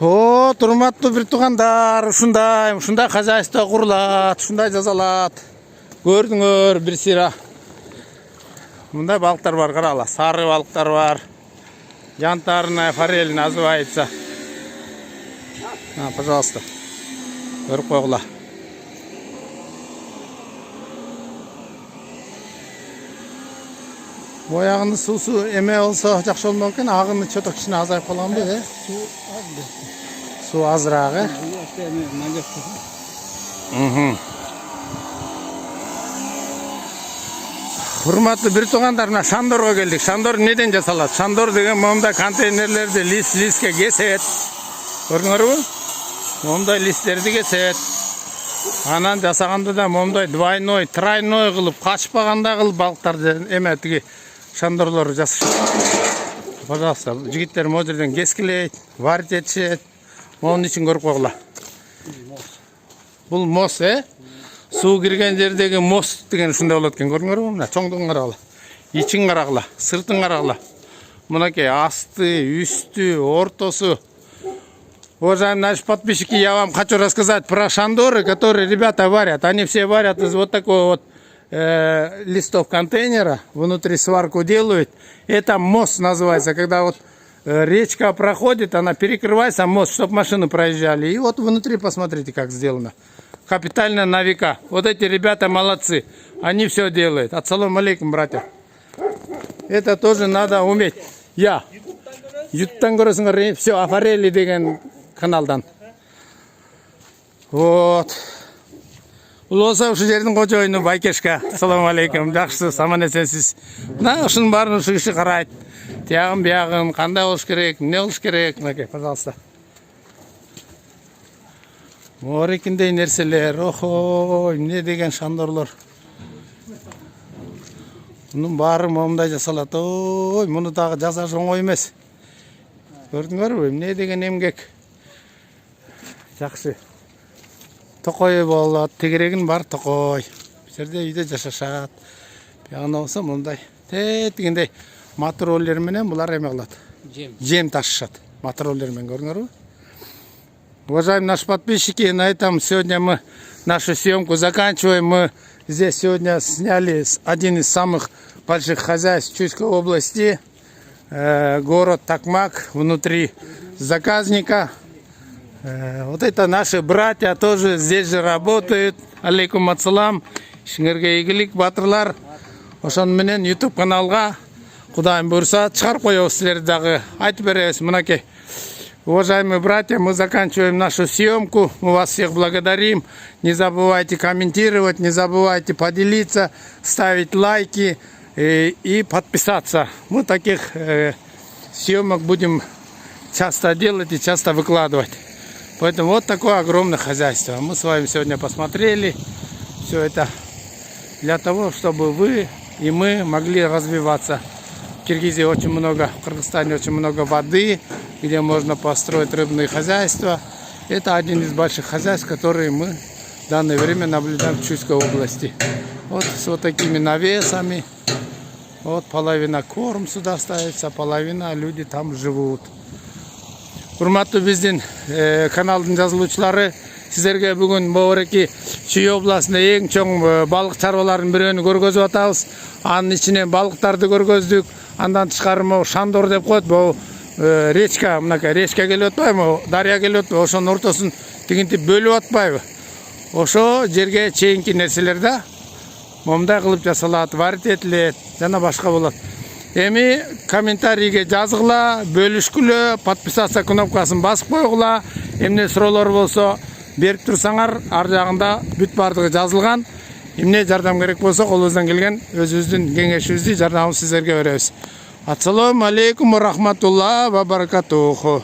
Урматтуу бир туугандар, ушундай хозяйство курулат, ушундай жасалат. Көрдүңөр бир сыйра. Мындай балыктар бар, карагыла. Сары балыктар бар. Янтарная форель называется. Пожалуйста. Көрүп койгула. Боягынын суусу эме болсо жакшы болмок экен, агынын чөтөк кичине азайып калганбы, Суу азыраак, Урматтуу бир туугандар, мына шандорго келдик. Шандор неден жасалат? Шандор деген момундай контейнерлерди листке кесет. Көрдүңөрбү? Момундай листтерди кесет. Анан жасаганда да момундай двойной, тройной кылып, качпагандай кылып балыктарды эме тиги шандорлор жасашат. Пожалуйста, жигиттер могу жерден кескилейт, варить этишет. Onun için көрүп койгула. Бул мост, Суу кирген жердеги мост деген ушундай болот экен. Көрдүңөрбү? Мына чоңдугун карагыла. Ичин карагыла, сыртын карагыла. Мынакей асты, үстү, ортосу. Уважаемые наши подписчики, я вам хочу рассказать про шандоры, которые ребята варят. Они все варят из вот такого вот листов контейнера. Внутри сварку делают. Это мост называется, когда вот речка проходит, она перекрывается, мост, чтобы машины проезжали. И вот внутри посмотрите, как сделано. Капитально на века. Вот эти ребята молодцы. Они все делают. Ассаламу алейкум, братья. Это тоже надо уметь. Я. Ютубтан көрөсүңөр, все, Афарели деген каналдан. Вот. Улоса ушу жердин кожоюну Байкешка. Ассаламу алейкум. Жакшысыз, аман эсенсиз. Мына ушунун баарын ушу киши карайт. Тягын биягын кандай болуш керек, эмне болуш керек, мынакей, пожалуйста. Морекиндей нерселер, охо, эмне деген шандорлор. Мунун баары момундай жасалат. Ой, муну дагы жасаш оңой эмес. Көрдүңөрбү, эмне деген эмгек. Жакшы. Токой болот, тегерегин бар токой. Бул жерде үйдө жашашат. Биягында болсо мындай тетигиндей мотороллер менен булар эме кылат. Жем ташышат. Мотороллер менен, көрдүңөрбү? Уважаемые наши подписчики, на этом сегодня мы нашу съемку заканчиваем. Мы здесь сегодня сняли один из самых больших хозяйств Чуйской области, город Токмак, внутри заказника. Вот это наши братья тоже здесь же работают. Алейкум ассалам. Ишиңерге ийгилик, батырлар. Ошон менен YouTube каналга Кудайым буйрса чыгарып коебуз, силерди дагы айтып беребиз. Мынакей. Уважаемые братья, мы заканчиваем нашу съемку. Мы вас всех благодарим. Не забывайте комментировать, не забывайте поделиться, ставить лайки и подписаться. Мы таких съемок будем часто делать и часто выкладывать. Поэтому вот такое огромное хозяйство. Мы с вами сегодня посмотрели все это для того, чтобы вы и мы могли развиваться. В Киргизии очень много, в Кыргызстане очень много воды, где можно построить рыбные хозяйства. Это один из больших хозяйств, которые мы в данное время наблюдаем в Чуйской области. Вот с вот такими навесами. Вот половина корм сюда ставится, половина люди там живут. Урматтуу биздин каналдын жазылуучулары, сиздерге бүгүн Боореки Чүй областында эң чоң балык чарбаларынын бирөөнү көргөзүп атабыз. Анын ичинен балыктарды көргөздүк. Андан тышкары могу шандор деп коет. Бул речка, мынакей речка келип атпайбы, дарыя келип атпайбы, ошонун ортосун тигинтип бөлүп атпайбы. Ошо жерге чейинки нерселер да момундай кылып жасалат, варить этилет, жана башка болот. Эми комментарийге жазгыла, бөлүшкүлө, подписаться кнопкасын басып койгула. Эмне суроолор болсо берип турсаңар, ар жагында бүт бардыгы жазылган. Эмне жардам керек болсо колубуздан келген өзүбүздүн кеңешибизди, жардамыбызды сиздерге беребиз. Ассаламу алейкум ва рахматуллахи ва баракатуху.